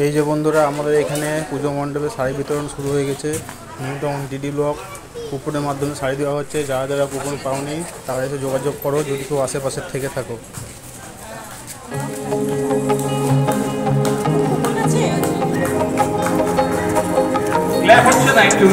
এই যে বন্ধুরা, আমাদের এখানে পুজো মণ্ডপে শাড়ি বিতরণ শুরু হয়ে গেছে। নিউটাউন ডিডি ব্লক কুপনের মাধ্যমে শাড়ি দেওয়া হচ্ছে। যারা যারা কুপন পাওনি তারা এসে যোগাযোগ করো যদি কেউ আশেপাশের থেকে থাকো। ক্ল্যাপ হচ্ছে না একটু?